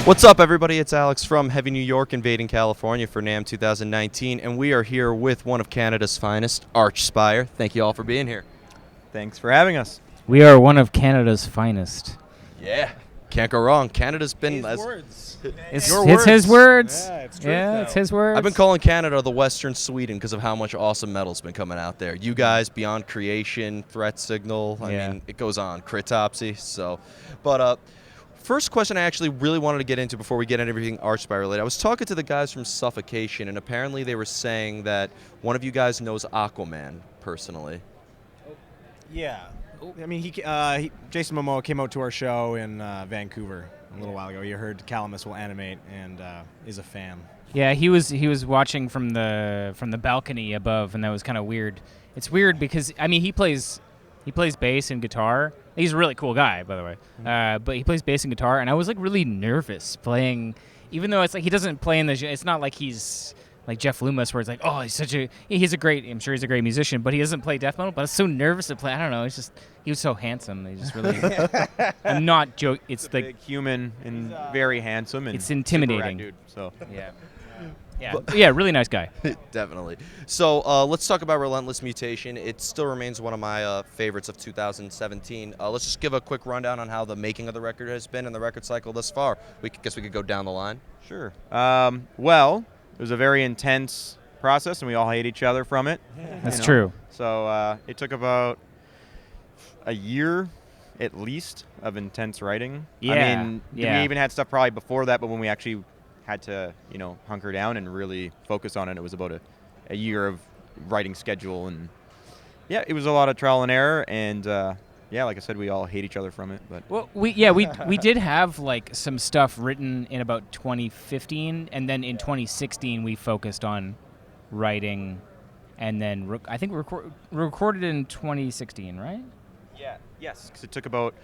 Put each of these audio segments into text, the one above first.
What's up, everybody? It's Alex from Heavy New York, invading California for NAMM 2019, and we are here with one of Canada's finest, Archspire. Thank you all for being here. Thanks for having us. We are one of Canada's finest. Yeah, can't go wrong. Canada's been... It's his words. Yeah, it's true. Yeah, it's his words. I've been calling Canada the Western Sweden because of how much awesome metal's been coming out there. You guys, Beyond Creation, Threat Signal, I mean, it goes on. Critopsy, so... But, first question I actually really wanted to get into before we get into everything Archspire related. I was talking to the guys from Suffocation, and apparently they were saying that one of you guys knows Aquaman personally. Yeah. I mean, Jason Momoa came out to our show in Vancouver a little while ago. You heard Calamus will animate and is a fan. Yeah, he was watching from the balcony above, and that was kind of weird. It's weird because I mean he plays bass and guitar. He's a really cool guy, by the way. But he plays bass and guitar, and I was like really nervous playing, even though it's like he doesn't play in the. It's not like he's like Jeff Loomis, where it's like, oh, I'm sure he's a great musician, but he doesn't play death metal. But I was so nervous to play. I don't know. It's just he was so handsome. He just really. I'm not joking. It's like big human and very handsome and it's intimidating. super rad dude. So yeah. Yeah, really nice guy. Definitely. So let's talk about Relentless Mutation. It still remains one of my favorites of 2017. Let's just give a quick rundown on how the making of the record has been and the record cycle thus far. Guess we could go down the line. Sure. Well, it was a very intense process, and we all hate each other from it. That's true. So it took about a year at least of intense writing. Yeah. I mean, we even had stuff probably before that, but when we actually had to, hunker down and really focus on it. It was about a year of writing schedule, and yeah, it was a lot of trial and error, and like I said, we all hate each other from it. But well, we did have like some stuff written in about 2015, and then in 2016 we focused on writing, and then I think we recorded in 2016, right? Yeah. Yes, because it took about.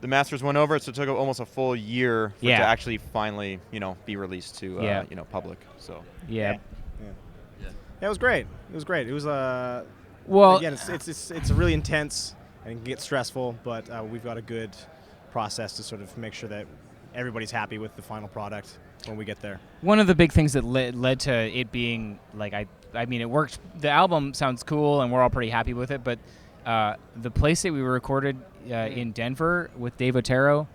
The masters went over it, so it took almost a full year for it to actually finally, be released to, public. So Yeah, it was great. It was great. It was well, again, it's really intense and it can get stressful, but we've got a good process to sort of make sure that everybody's happy with the final product when we get there. One of the big things that led to it being like I mean, it worked. The album sounds cool, and we're all pretty happy with it, but. The place that we recorded in Denver with Dave Otero,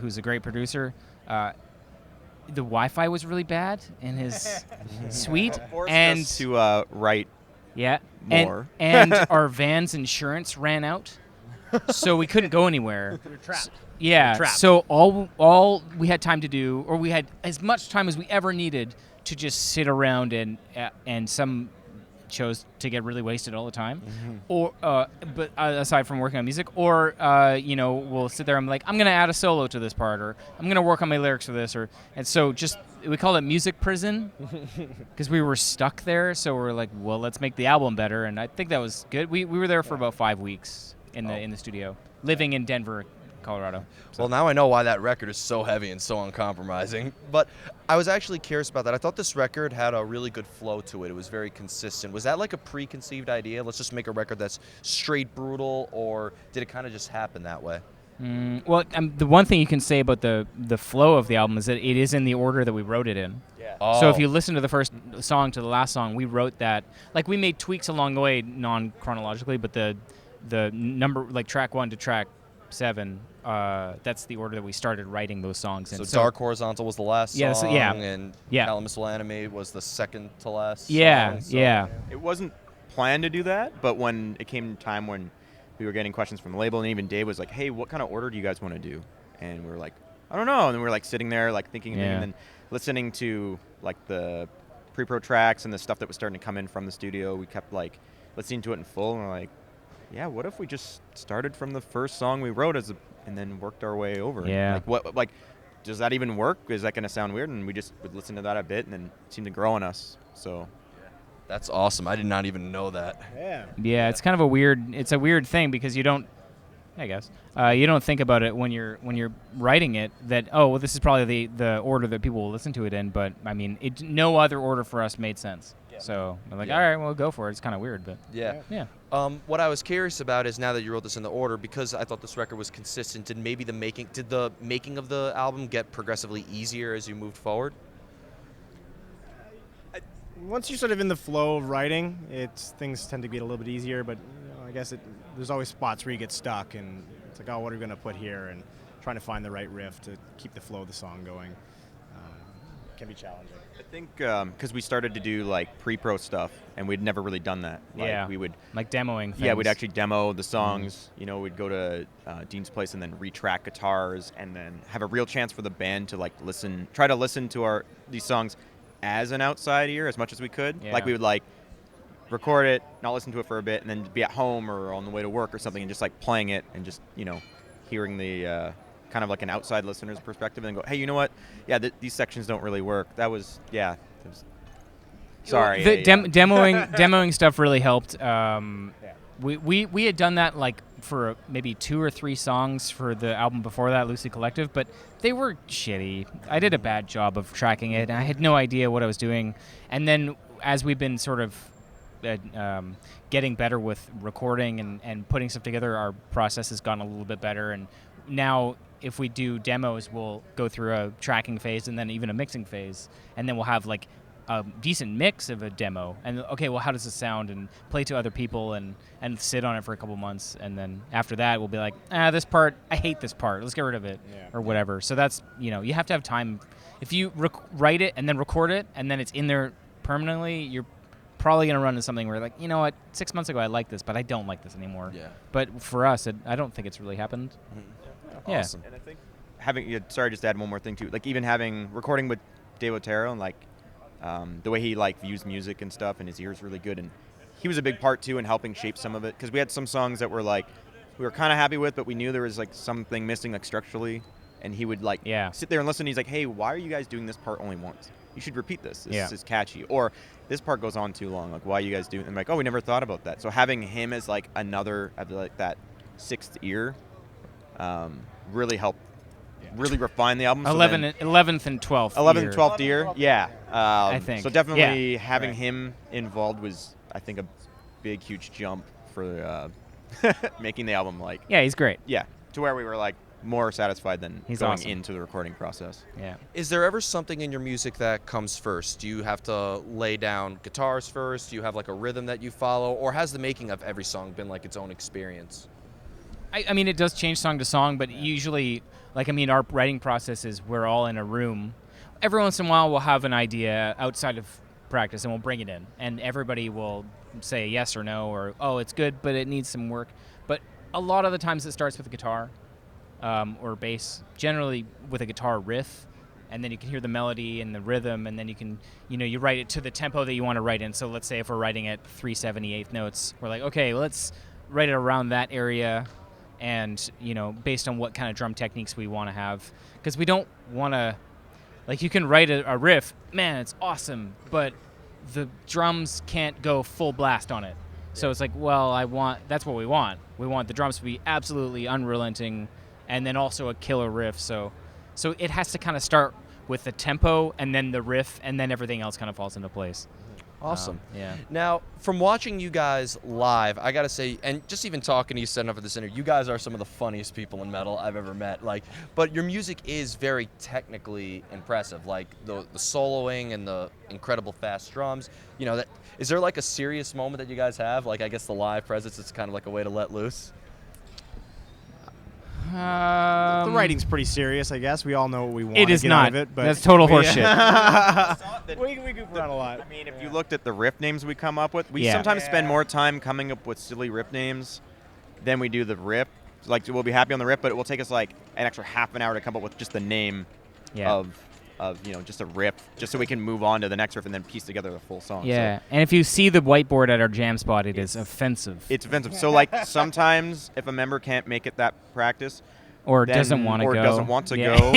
who's a great producer, the Wi-Fi was really bad in his suite, and to write more. and our van's insurance ran out, so we couldn't go anywhere. We were trapped. So all we had time to do, or we had as much time as we ever needed to just sit around and some. Chose to get really wasted all the time, or but aside from working on music, or we'll sit there and I'm like, I'm gonna add a solo to this part, or I'm gonna work on my lyrics for this, and so just we called it music prison because we were stuck there. So we're like, well, let's make the album better, and I think that was good. We were there for about 5 weeks in the studio, living in Denver, Colorado. Well, now I know why that record is so heavy and so uncompromising. But I was actually curious about that. I thought this record had a really good flow to it. It was very consistent. Was that like a preconceived idea? Let's just make a record that's straight brutal, or did it kind of just happen that way? Well, the one thing you can say about the flow of the album is that it is in the order that we wrote it in. Yeah. Oh. So if you listen to the first song to the last song, we wrote that. Like, we made tweaks along the way, non-chronologically, but the number, like track 1 to track 7, that's the order that we started writing those songs in. So Dark Horizontal was the last song, and yeah. Calamus Will Animate was the second to last song. So. Yeah. It wasn't planned to do that, but when it came time when we were getting questions from the label, and even Dave was like, hey, what kind of order do you guys want to do? And we were like, I don't know. And then we were like sitting there like thinking, and then listening to like the pre-pro tracks and the stuff that was starting to come in from the studio. We kept like listening to it in full, and we're like, yeah, what if we just started from the first song we wrote and then worked our way over? Yeah. Like does that even work? Is that going to sound weird? And we just would listen to that a bit, and then it seemed to grow on us. So that's awesome. I did not even know that. Yeah, it's kind of a weird thing because you don't think about it when you're writing it that, oh, well, this is probably the order that people will listen to it in, but I mean, no other order for us made sense. Yeah. So I'm like, Yeah. all right, well, go for it. It's kind of weird, but Yeah. yeah. What I was curious about is now that you wrote this in the order, because I thought this record was consistent, did the making of the album get progressively easier as you moved forward? Once you're sort of in the flow of writing, things tend to get a little bit easier. But I guess there's always spots where you get stuck, and it's like, oh, what are we going to put here? And trying to find the right riff to keep the flow of the song going can be challenging. I think because we started to do like pre-pro stuff, and we'd never really done that. Like, we would like demoing things. Yeah, we'd actually demo the songs. You know, we'd go to Dean's place and then retrack guitars, and then have a real chance for the band to like try to listen to these songs as an outside ear as much as we could. Yeah. Like we would like record it, not listen to it for a bit, and then be at home or on the way to work or something, and just like playing it and just hearing the kind of like an outside listener's perspective, and then go, hey, you know what? Yeah, these sections don't really work. That was sorry. Demoing stuff really helped. We had done that like for maybe 2 or 3 songs for the album before that, Lucy Collective, but they were shitty. I did a bad job of tracking it, and I had no idea what I was doing. And then as we've been sort of getting better with recording and putting stuff together, our process has gotten a little bit better. And now if we do demos, we'll go through a tracking phase and then even a mixing phase, and then we'll have like a decent mix of a demo, and okay, well, how does this sound, and play to other people and sit on it for a couple months, and then after that we'll be like, this part, I hate this part, let's get rid of it, or whatever. So that's, you have to have time. If you write it and then record it and then it's in there permanently, you're probably going to run into something where like, you know what, 6 months ago I liked this, but I don't like this anymore. Yeah. But for us, I don't think it's really happened. Yeah. Awesome. And I think sorry, just to add one more thing too. Like even recording with Dave Otero, and like the way he like views music and stuff, and his ear is really good, and he was a big part too in helping shape some of it, because we had some songs that were like we were kind of happy with, but we knew there was like something missing like structurally, and he would like sit there and listen. He's like, hey, why are you guys doing this part only once? You should repeat this. This is catchy. Or this part goes on too long. Like, why are you guys doing it? I'm like, oh, we never thought about that. So having him as like another, like that sixth ear really helped really refine the album. 11th and 12th 11th year. and 12th year, yeah. I think. So definitely having him involved was, I think, a big, huge jump for making the album like... Yeah, he's great. Yeah, to where we were like more satisfied than he's going awesome. into the recording process. Yeah. Is there ever something in your music that comes first? Do you have to lay down guitars first? Do you have like a rhythm that you follow? Or has the making of every song been like its own experience? I mean, it does change song to song, but usually, our writing process is we're all in a room. Every once in a while, we'll have an idea outside of practice, and we'll bring it in. And everybody will say yes or no, or, oh, it's good, but it needs some work. But a lot of the times it starts with a guitar or bass, generally with a guitar riff, and then you can hear the melody and the rhythm, and then you can, you write it to the tempo that you want to write in. So let's say if we're writing at 3/78 notes, we're like, okay, let's write it around that area. And, based on what kind of drum techniques we want to have. Because we don't want to, you can write a riff, man, it's awesome, but the drums can't go full blast on it. So it's like, well, that's what we want. We want the drums to be absolutely unrelenting, and then also a killer riff. So it has to kind of start with the tempo, and then the riff, and then everything else kind of falls into place. Awesome. Yeah. Now, from watching you guys live, I gotta say, and just even talking to you, setting up for this interview, you guys are some of the funniest people in metal I've ever met. But your music is very technically impressive. Like the soloing and the incredible fast drums. Is there like a serious moment that you guys have? Like, I guess the live presence is kind of like a way to let loose. The writing's pretty serious, I guess. We all know what we want. It is to get not. out of it, but that's total horseshit. we goof around a lot. I mean, if you looked at the riff names we come up with, we sometimes spend more time coming up with silly riff names than we do the riff. Like, we'll be happy on the riff, but it will take us like an extra half an hour to come up with just the name of just a riff, just so we can move on to the next riff and then piece together the full song. Yeah, and if you see the whiteboard at our jam spot, it is offensive. It's offensive. So, like, sometimes if a member can't make it that practice, or doesn't want to go, or doesn't want to go,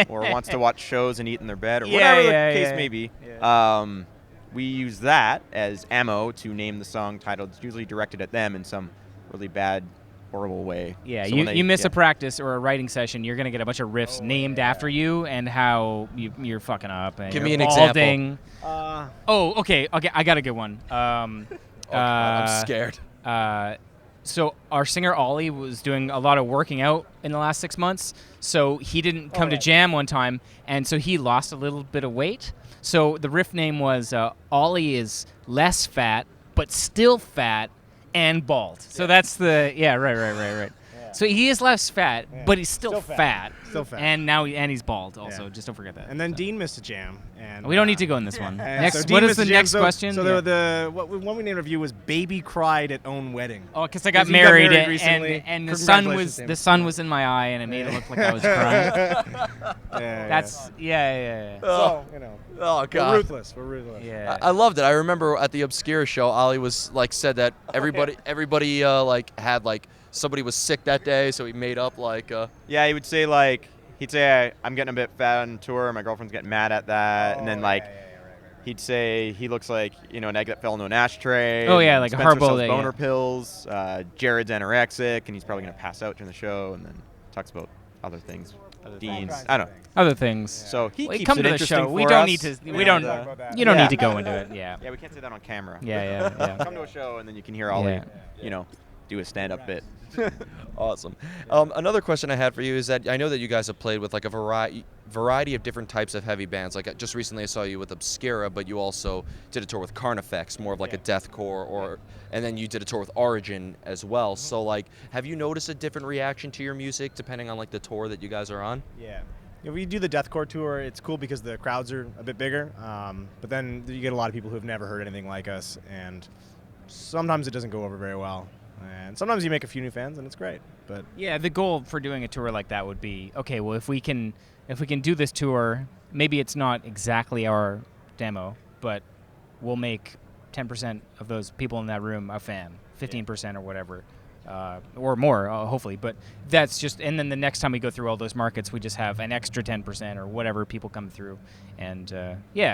or wants to watch shows and eat in their bed, or whatever the case may be, we use that as ammo to name the song title. It's usually directed at them in some really bad horrible way. Yeah, So you miss a practice or a writing session, you're gonna get a bunch of riffs named after you and how you're fucking up. And Give you're me an example. balding. Okay, I got a good one. I'm scared. So our singer Olly was doing a lot of working out in the last 6 months, so he didn't come to jam one time, and so he lost a little bit of weight. So the riff name was Olly is less fat, but still fat and bald. So that's the right. So he is less fat, but he's still fat. Still fat. And he's bald also. Just don't forget that. And then Dean missed a jam. And we don't need to go in this one. Next, so Dean what is missed the a jam. next So- question? So the one we named review was "Baby Cried at Own Wedding." Oh, because I got 'Cause you got married, married recently. and the Congratulations, sun Sam. was in my eye, and it made it look like I was crying. That's yeah. So, you know, Oh we're God. ruthless. We're ruthless. Yeah. I loved it. I remember at the Obscura show, Olly was like said that everybody like had like somebody was sick that day, so he made up like. Yeah, he would say like he'd say I'm getting a bit fat on tour. My girlfriend's getting mad at that, and then like. He'd say he looks like an egg that fell into an ashtray. Oh, yeah, like a Spencer hard-boiled sells egg, boner yeah. pills. Jared's anorexic, and he's probably gonna pass out during the show. And then talks about other things. Dean's, I don't know. Other things. So he Well, keeps come it to the interesting show. for We don't us. need to. We And, don't. You don't yeah. need to go into it. Yeah. Yeah, we can't say that on camera. Yeah. Come to a show, and then you can hear Olly, Yeah. do a stand-up bit. Awesome. Another question I had for you is that I know that you guys have played with like a variety of different types of heavy bands. Like just recently I saw you with Obscura, but you also did a tour with Carnifex, more of like a deathcore, and then you did a tour with Origin as well. So like, have you noticed a different reaction to your music depending on like the tour that you guys are on? Yeah. If we do the deathcore tour, it's cool because the crowds are a bit bigger, but then you get a lot of people who have never heard anything like us, and sometimes it doesn't go over very well. And sometimes you make a few new fans, and it's great. But Yeah, the goal for doing a tour like that would be, okay, well, if we can do this tour, maybe it's not exactly our demo, but we'll make 10% of those people in that room a fan, 15% or whatever, or more, hopefully. But that's just, and then the next time we go through all those markets, we just have an extra 10% or whatever people come through. And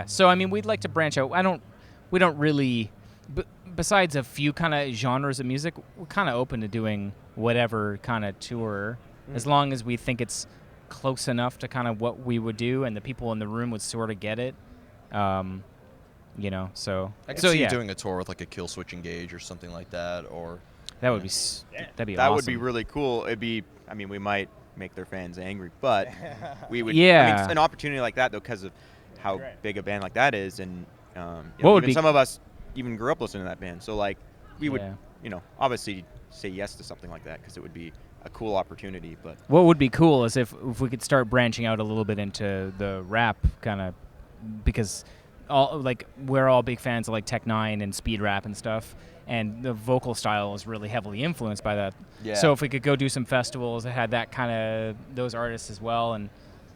so I mean, we'd like to branch out. We don't really. Besides a few kind of genres of music, we're kind of open to doing whatever kind of tour, as long as we think it's close enough to kind of what we would do, and the people in the room would sort of get it. So I could see you doing a tour with like a Killswitch Engage or something like that, or that would be that'd be That awesome. would be really cool. It'd be, I mean, we might make their fans angry, but we would. Yeah. I mean, it's an opportunity like that though, because of how big a band like that is, and What would even be- some of us even grew up listening to that band. So like, we would, Yeah. obviously say yes to something like that because it would be a cool opportunity. But What would be cool is if we could start branching out a little bit into the rap kind of, because we're all big fans of like Tech Nine and speed rap and stuff, and the vocal style is really heavily influenced by that. Yeah. So if we could go do some festivals that had that kind of those artists as well, and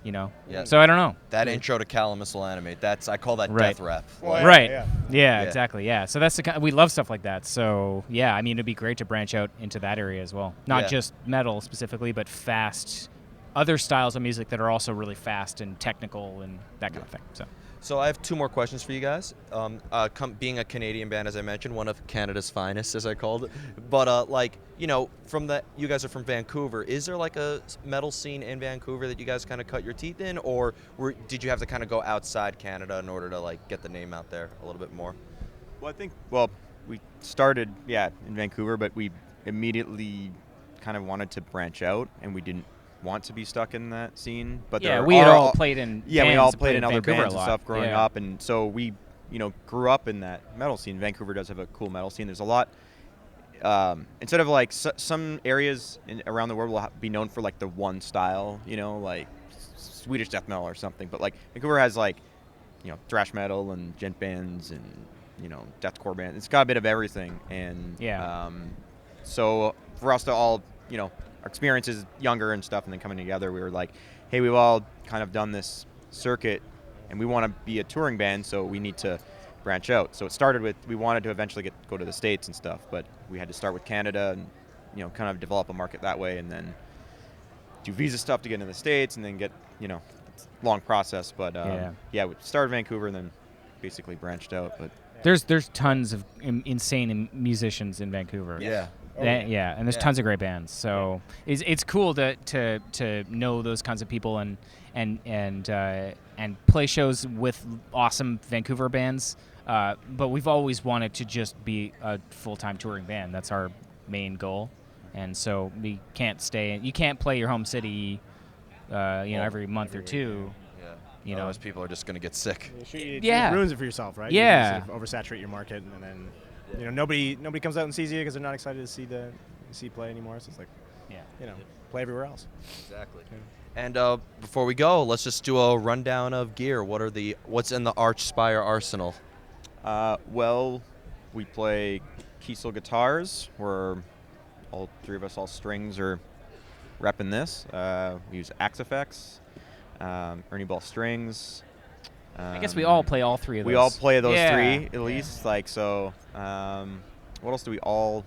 Yeah. so I don't know. that intro to Calamus will animate. I call that Right. death rap. Well, Right. yeah. Yeah, exactly. Yeah. So that's the kind we love stuff like that. So yeah, I mean, it'd be great to branch out into that area as well. Not Yeah. just metal specifically, but fast, other styles of music that are also really fast and technical and that kind of thing. So I have two more questions for you guys. Being a Canadian band, as I mentioned, one of Canada's finest, as I called it. But you guys are from Vancouver. Is there like a metal scene in Vancouver that you guys kind of cut your teeth in, or did you have to kind of go outside Canada in order to like get the name out there a little bit more? well, I think we started in Vancouver, but we immediately kind of wanted to branch out, and we didn't want to be stuck in that scene. But Yeah, there we had are all played in Yeah, we bands all that played in other Vancouver bands a and lot. stuff growing Yeah. up, and so we, grew up in that metal scene. Vancouver does have a cool metal scene. There's a lot. Instead of like some areas around the world will be known for like the one style, like Swedish death metal or something. But like Vancouver has like, thrash metal and gent bands and deathcore bands. It's got a bit of everything, and so for us to all, our experiences younger and stuff, and then coming together, we were like, hey, we've all kind of done this circuit, and we want to be a touring band, so we need to branch out. So it started with, we wanted to eventually go to the States and stuff, but we had to start with Canada and kind of develop a market that way, and then do visa stuff to get into the States, and then get it's a long process. But we started Vancouver and then basically branched out. But There's tons of insane musicians in Vancouver. Yeah. And there's tons of great bands. So it's cool to know those kinds of people and play shows with awesome Vancouver bands. But we've always wanted to just be a full-time touring band. That's our main goal. And so we can't you can't play your home city, every month or two. Yeah. Otherwise people are just going to get sick. It ruins it for yourself, right? Yeah. You sort of oversaturate your market, and then nobody comes out and sees you because they're not excited to see you play anymore. So it's like, play everywhere else. Exactly. Yeah. And before we go, let's just do a rundown of gear. What's in the Archspire arsenal? Well, we play Killswitch Guitars. We're all three of us, all strings, are repping this. We use Axe Effects, Ernie Ball strings. I guess we all play all three of those. We all play those three, at least. What else do we all...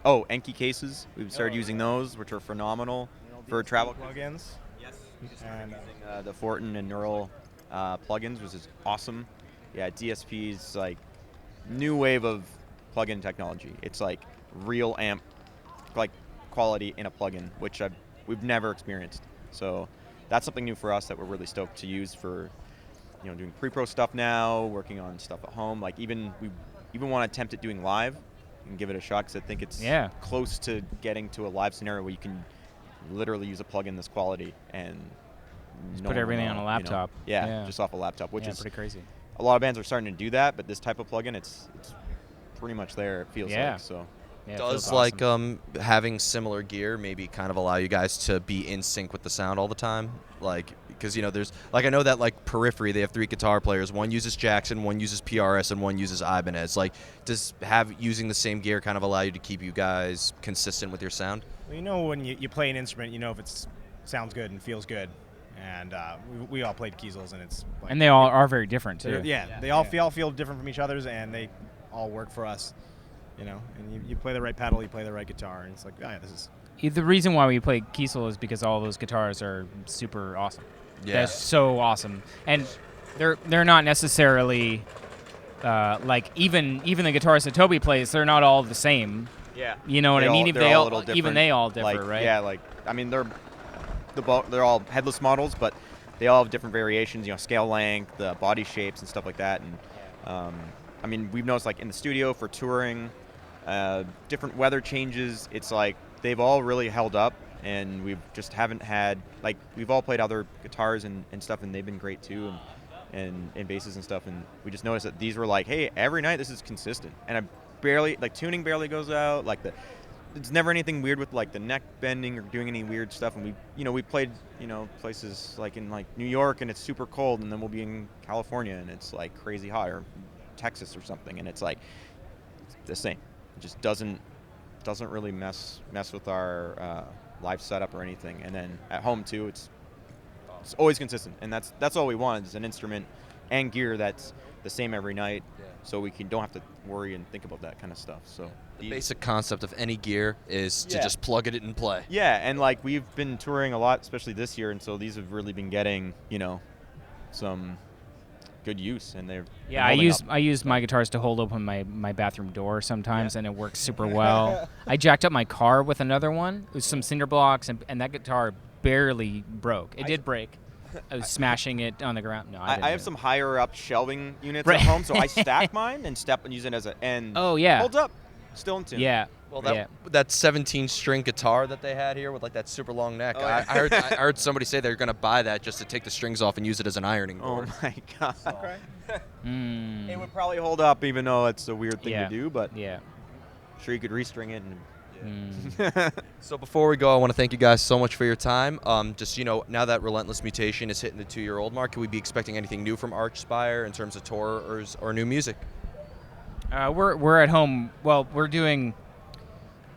Oh, Enki cases. We've started using those, which are phenomenal for travel plugins. Yes. We just started using the Fortin and Neural plugins, which is awesome. Yeah, DSP's like new wave of plugin technology. It's like real amp like quality in a plugin, which we've never experienced. So that's something new for us that we're really stoked to use for doing pre-pro stuff now, working on stuff at home. Like we even want to attempt at doing live and give it a shot, because I think it's close to getting to a live scenario where you can literally use a plugin this quality and just put everything on a laptop. Just off a laptop, which is pretty crazy. A lot of bands are starting to do that, but this type of plugin, it's pretty much there. It feels like so. Yeah, does awesome. Having similar gear maybe kind of allow you guys to be in sync with the sound all the time? Because there's I know that Periphery, they have 3 guitar players. One uses Jackson, one uses PRS, and one uses Ibanez. Does using the same gear kind of allow you to keep you guys consistent with your sound? Well, when you play an instrument, if it sounds good and feels good. And we all played Kiesels, and it's and they all are very different too. They all feel different from each other's, and they all work for us. And you play the right pedal, you play the right guitar, and it's like, this is. The reason why we play Kiesel is because all those guitars are super awesome. Yeah. They're so awesome, and they're not necessarily even the guitars that Toby plays. They're not all the same. Yeah. You know what I mean? They're all a little different. Even they all differ, right? Yeah. They're all headless models, but they all have different variations. Scale length, the body shapes, and stuff like that. And we've noticed in the studio for touring, different weather changes. It's they've all really held up, and we've just haven't had we've all played other guitars and stuff, and they've been great too, and basses and stuff. And we just noticed that these were hey, every night this is consistent, and I barely tuning barely goes out. It's never anything weird with the neck bending or doing any weird stuff. And we played places in New York, and it's super cold, and then we'll be in California and it's crazy hot, or Texas or something, and it's the same. It just doesn't really mess with our live setup or anything. And then at home too, it's always consistent, and that's all we want is an instrument and gear that's the same every night, so we don't have to worry and think about that kind of stuff. So the basic concept of any gear is to just plug it in and play. Yeah, and we've been touring a lot, especially this year, and so these have really been getting some good use, and they're I use my guitars to hold open my bathroom door sometimes, and it works super well. I jacked up my car with another one with some cinder blocks, and that guitar barely broke. It did break. I was smashing it on the ground. No, I have some higher up shelving units at home, so I stack mine and use it as holds up, still in tune. Yeah. Well, that 17-string guitar that they had here with like that super long neck, I heard somebody say they're going to buy that just to take the strings off and use it as an ironing board. Oh my god. Okay. It would probably hold up, even though it's a weird thing to do, but yeah, sure you could restring it. So before we go, I want to thank you guys so much for your time. Just now that Relentless Mutation is hitting the 2-year-old mark, can we be expecting anything new from Archspire in terms of tours or new music? We're at home. Well,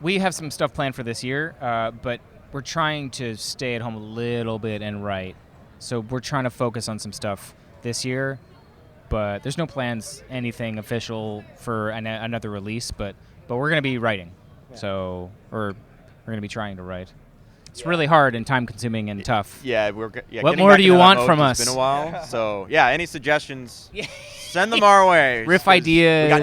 we have some stuff planned for this year, but we're trying to stay at home a little bit and write. So we're trying to focus on some stuff this year, but there's no plans, anything official for another release. But we're going to be writing. Yeah. So we're going to be trying to write. It's really hard and time-consuming and tough. Yeah, What getting more back do you into that want mode from has us? Been a while. So yeah, any suggestions? Send them our way. Riff 'Cause ideas.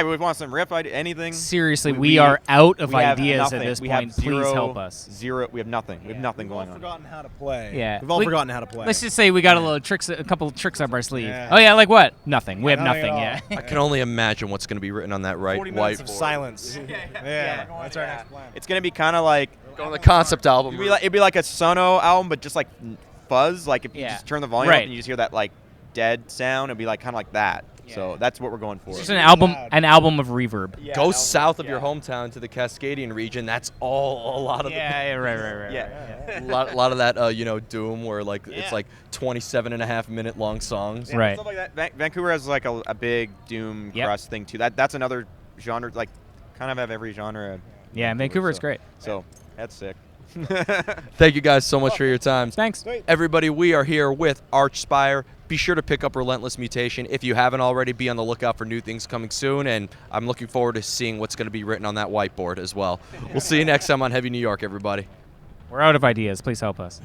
we want some riff ideas. Anything. Seriously, we are out of we have ideas nothing. at this We point. have zero, Please help us. We have nothing. We have nothing We've all going on. forgotten how to play. Yeah. We've all forgotten how to play. Let's just say we got a couple of tricks up our sleeve. Yeah. Oh yeah, like what? Nothing. We have Nothing nothing. at Yeah. I can only imagine what's going to be written on that 40 minutes of whiteboard. silence. Yeah, that's our next plan. It's gonna be kind of like Going to the concept album. it'd be like a Sono album, but just like fuzz. Like if you Yeah. just turn the volume Right. up and you just hear that like dead sound, it'd be like kind of like that. So that's what we're going for. It's just an album of reverb. Go south of your hometown to the Cascadian region. That's all a lot of Right. Yeah. a lot of that doom where like it's like 27.5-minute long songs. Right. Stuff like that. Vancouver has like a big doom Yep. crust thing too. That's another genre. Like kind of have every genre. Yeah, Vancouver is so- great. So that's sick. Thank you guys so much for your time. Thanks. Everybody, we are here with Archspire. Be sure to pick up Relentless Mutation. If you haven't already, be on the lookout for new things coming soon, and I'm looking forward to seeing what's going to be written on that whiteboard as well. We'll see you next time on Heavy New York, everybody. We're out of ideas. Please help us.